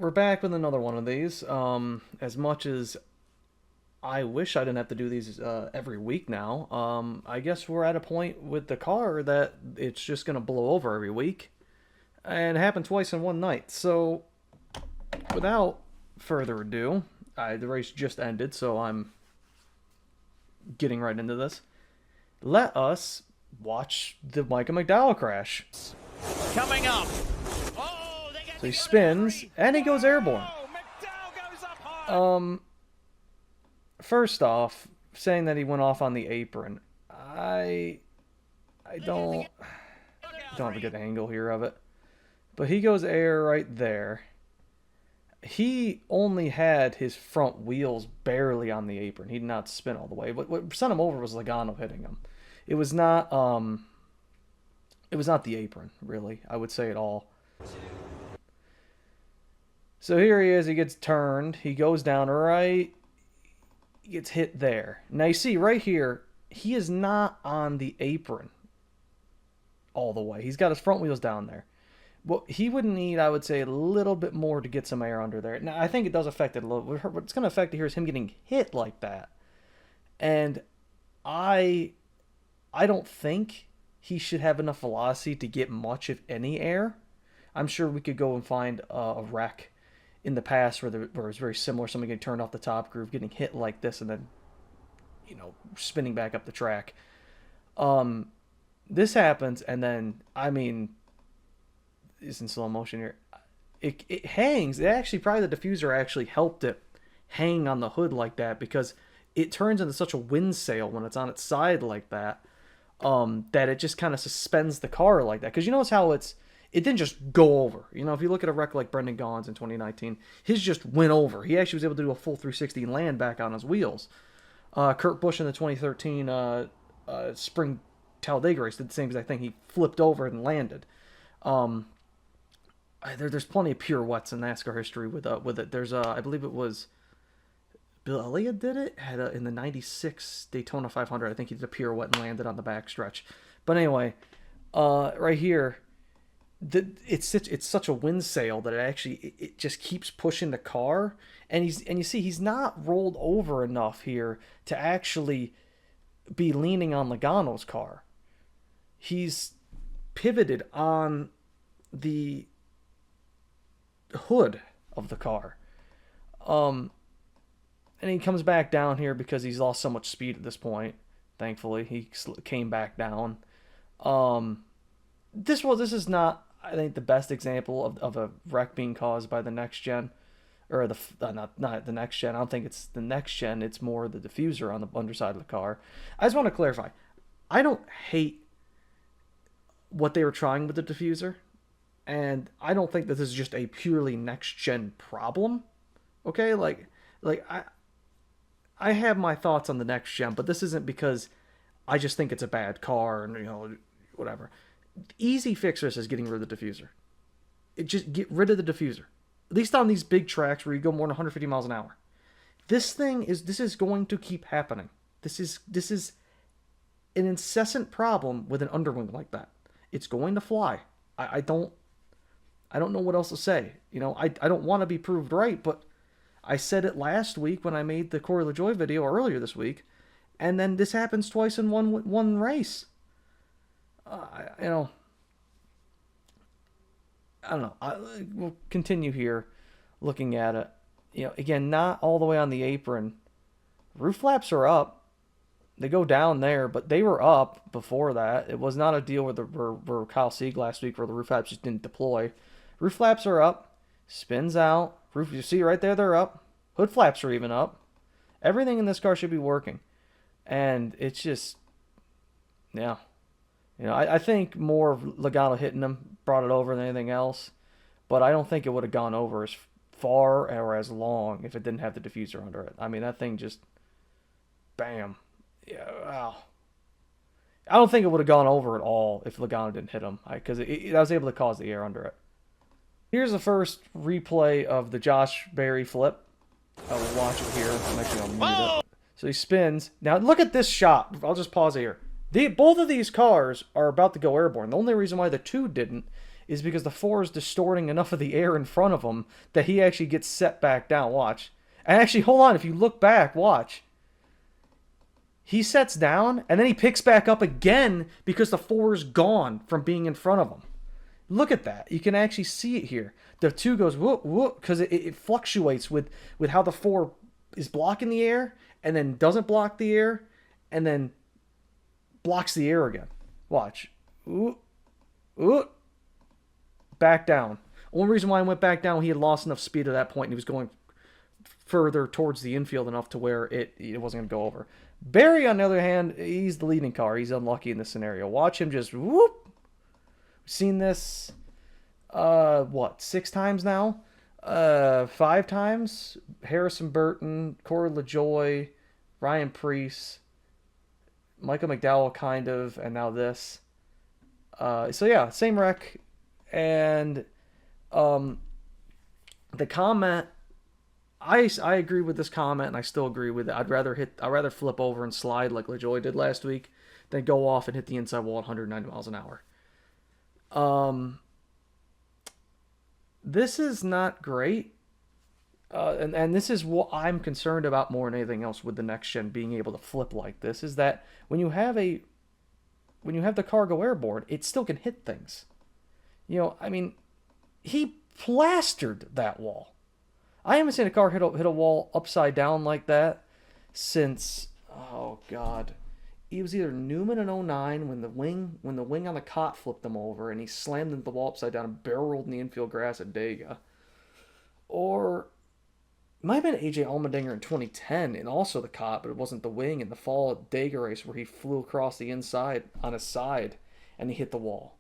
we're back with another one of these. As much as I wish I didn't have to do these every week now, I guess we're at a point with the car that it's just going to blow over every week. And it happened twice in one night. So, without further ado, the race just ended, so I'm getting right into this. Let us watch the Micah McDowell crash. Coming up. So he spins, and he goes airborne. First off, saying that he went off on the apron, I don't have a good angle here of it. But he goes air right there. He only had his front wheels barely on the apron. He did not spin all the way. But what sent him over was Logano hitting him. It was not the apron, really, I would say at all. So here he is, he gets turned, he goes down right, he gets hit there. Now you see right here, he is not on the apron all the way. He's got his front wheels down there. Well, he would need, I would say, a little bit more to get some air under there. Now, I think it does affect it a little. What's going to affect it here is him getting hit like that. And I don't think he should have enough velocity to get much, if any, air. I'm sure we could go and find a wreck in the past where it was very similar. Somebody getting turned off the top groove, getting hit like this, and then, spinning back up the track. This happens, and then, it's in slow motion here. It hangs. It actually, probably the diffuser actually helped it hang on the hood like that, because it turns into such a wind sail when it's on its side like that, that it just kind of suspends the car like that. Because you notice how it didn't just go over. If you look at a wreck like Brendan Gaughan's in 2019, his just went over. He actually was able to do a full 360 and land back on his wheels. Kurt Busch in the 2013 Spring Talladega race did the same exact thing. He flipped over and landed. There's plenty of pirouettes in NASCAR history with it. There's I believe it was Bill Elliott did it in the '96 Daytona 500. I think he did a pirouette and landed on the backstretch. But anyway, right here, it's such a wind sail that it just keeps pushing the car, and you see he's not rolled over enough here to actually be leaning on Logano's car. He's pivoted on the hood of the car. And he comes back down here because he's lost so much speed at this point. Thankfully, he came back down. This is not, I think, the best example of a wreck being caused by the next gen, or not the next gen. I don't think it's the next gen. It's more the diffuser on the underside of the car. I just want to clarify. I don't hate what they were trying with the diffuser, and I don't think that this is just a purely next gen problem. Okay, like I have my thoughts on the next gen, but this isn't because I just think it's a bad car and whatever. The easy fix for this is getting rid of the diffuser. Just get rid of the diffuser. At least on these big tracks where you go more than 150 miles an hour. This is going to keep happening. This is an incessant problem with an underwing like that. It's going to fly. I don't know what else to say. I don't want to be proved right, but I said it last week when I made the Corey LaJoie video, or earlier this week, and then this happens twice in one race. I don't know. We'll continue here looking at it. Again, not all the way on the apron. Roof flaps are up. They go down there, but they were up before that. It was not a deal where Kyle Sieg last week where the roof flaps just didn't deploy. Roof flaps are up. Spins out. You see right there, they're up. Hood flaps are even up. Everything in this car should be working. And it's just, yeah. I think more of Logano hitting him brought it over than anything else. But I don't think it would have gone over as far or as long if it didn't have the diffuser under it. That thing just, bam. Yeah, wow. I don't think it would have gone over at all if Logano didn't hit him, because I was able to cause the air under it. Here's the first replay of the Josh Berry flip. I will watch it here. I'm actually going to mute it. So he spins. Now look at this shot. I'll just pause here. Both of these cars are about to go airborne. The only reason why the two didn't is because the 4 is distorting enough of the air in front of him that he actually gets set back down. Watch. And actually, hold on. If you look back, watch. He sets down, and then he picks back up again because the 4 is gone from being in front of him. Look at that. You can actually see it here. The 2 goes whoop, whoop, because it fluctuates with how the 4 is blocking the air, and then doesn't block the air, and then blocks the air again. Watch. Ooh, ooh. Back down. Only reason why I went back down, he had lost enough speed at that point, and he was going further towards the infield enough to where it wasn't going to go over. Barry, on the other hand, he's the leading car. He's unlucky in this scenario. Watch him just whoop. We've seen this, 6 times now? 5 times? Harrison Burton, Corey LaJoie, Ryan Preece, Michael McDowell, kind of, and now this. So yeah, same wreck. And the comment, I agree with this comment, and I still agree with it. I'd rather flip over and slide like LaJoie did last week than go off and hit the inside wall at 190 miles an hour. This is not great. And this is what I'm concerned about more than anything else with the next gen being able to flip like this, is that when you have the car go airborne, it still can hit things. You know, I mean, he plastered that wall. I haven't seen a car hit a wall upside down like that since, oh God, it was either Newman in 09 when the wing on the cot flipped him over and he slammed into the wall upside down and barrel rolled in the infield grass at Dega, or it might have been AJ Allmendinger in 2010 and also the cot, but it wasn't the wing in the fall Dega race where he flew across the inside on his side and he hit the wall.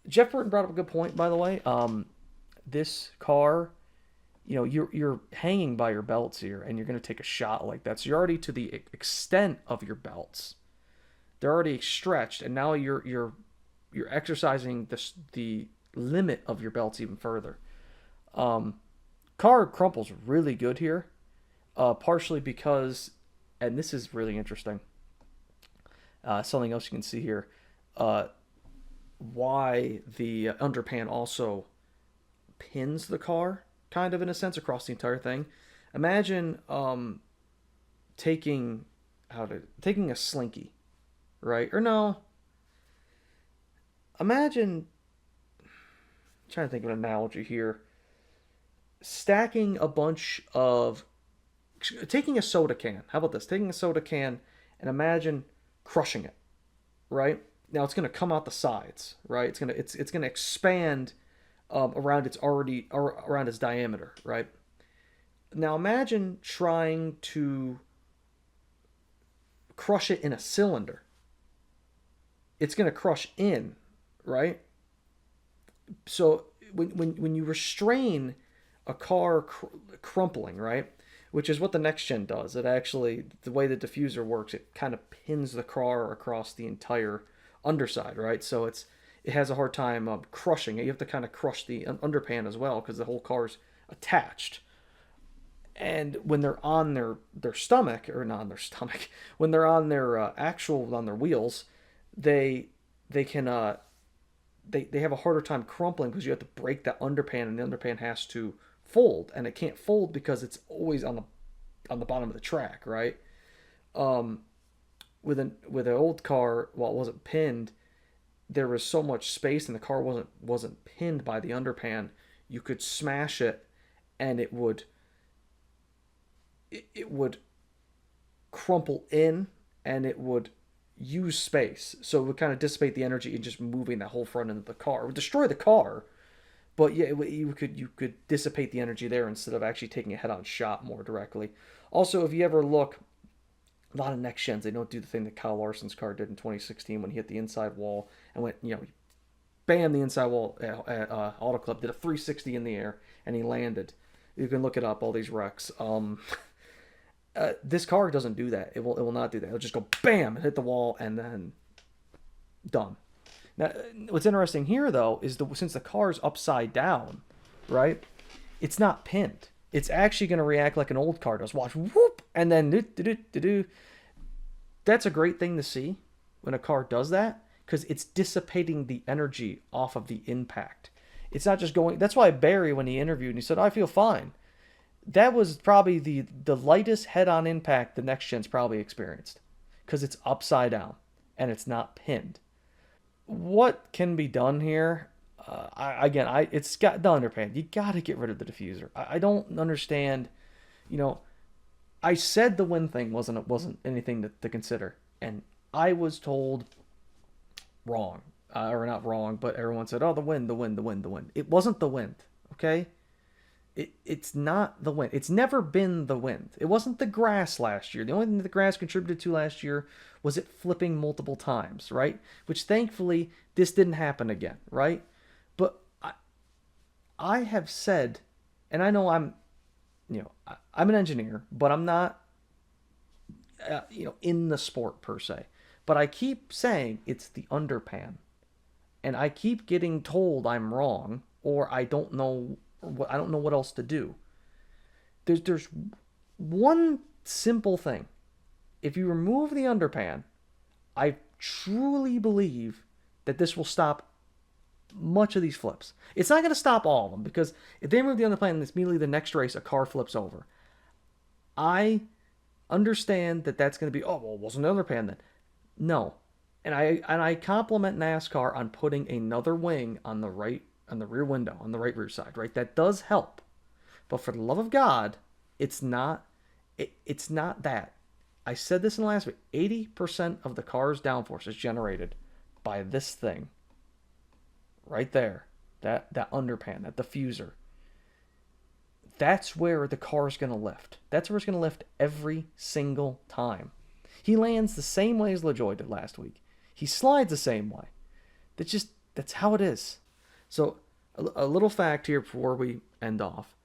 Jeff Burton brought up a good point, by the way. This car, you know, you're hanging by your belts here, and you're going to take a shot like that. So you're already to the extent of your belts. They're already stretched, and now you're exercising the limit of your belts even further. Car crumples really good here, partially because, and this is really interesting. Something else you can see here. Why the underpan also pins the car, kind of in a sense, across the entire thing. Imagine taking a slinky, right? Or no. Imagine, I'm trying to think of an analogy here. Taking a soda can. How about this? Taking a soda can and imagine crushing it, right? Now it's going to come out the sides, right? It's going to expand around its diameter, right? Now imagine trying to crush it in a cylinder. It's going to crush in, right? So when you restrain a car crumpling, right, which is what the next gen does, it actually, the way the diffuser works, it kind of pins the car across the entire underside, right? So it has a hard time crushing it. You have to kind of crush the underpan as well because the whole car's attached. And when they're on their stomach, or not on their stomach, when they're on their on their wheels, they have a harder time crumpling because you have to break that underpan, and the underpan has to fold, and it can't fold because it's always on the bottom of the track, right? With an old car, while it wasn't pinned, there was so much space, and the car wasn't pinned by the underpan. You could smash it, and it would crumple in, and it would use space. So it would kind of dissipate the energy in just moving that whole front end of the car. It would destroy the car, but yeah, you could dissipate the energy there instead of actually taking a head-on shot more directly. Also, if you ever look, a lot of next gens, they don't do the thing that Kyle Larson's car did in 2016 when he hit the inside wall and went, bam, the inside wall at Auto Club, did a 360 in the air, and he landed. You can look it up, all these wrecks. This car doesn't do that. It will not do that. It'll just go bam and hit the wall and then done. Now, what's interesting here though is since the car's upside down, right? It's not pinned. It's actually going to react like an old car does. Watch, whoop, and then do. That's a great thing to see when a car does that, because it's dissipating the energy off of the impact. It's not just going. That's why Barry, when he interviewed, and he said, "I feel fine." That was probably the lightest head-on impact the next gen's probably experienced, because it's upside down and it's not pinned. What can be done here? It's got the underpan. You got to get rid of the diffuser. I don't understand. You know, I said the wind thing wasn't anything to consider, and I was told wrong, or not wrong, but everyone said, "Oh, the wind, the wind, the wind, the wind." It wasn't the wind, okay? It's not the wind. It's never been the wind. It wasn't the grass last year. The only thing that the grass contributed to last year was it flipping multiple times, right? Which thankfully this didn't happen again, right? But I have said, and I know I'm an engineer, but I'm not, in the sport per se. But I keep saying it's the underpan, and I keep getting told I'm wrong, or I don't know what else to do. There's one simple thing. If you remove the underpan, I truly believe that this will stop much of these flips. It's not going to stop all of them, because if they remove the underpan, it's immediately the next race a car flips over. I understand that that's going to be, oh, well, it wasn't the underpan then. No. And I compliment NASCAR on putting another wing on the rear window, on the right rear side, right? That does help. But for the love of God, it's not that. I said this in the last week. 80% of the car's downforce is generated by this thing. Right there. That underpan, that diffuser. That's where the car's going to lift. That's where it's going to lift every single time. He lands the same way as LaJoie did last week. He slides the same way. That's how it is. So, a little fact here before we end off.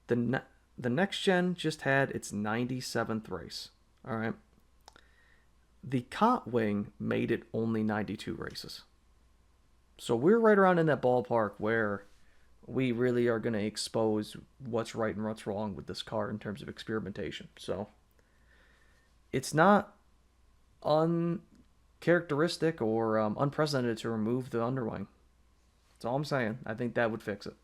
The next gen just had its 97th race. All right. The Cot Wing made it only 92 races. So we're right around in that ballpark where we really are going to expose what's right and what's wrong with this car in terms of experimentation. So it's not uncharacteristic or unprecedented to remove the underwing. That's all I'm saying. I think that would fix it.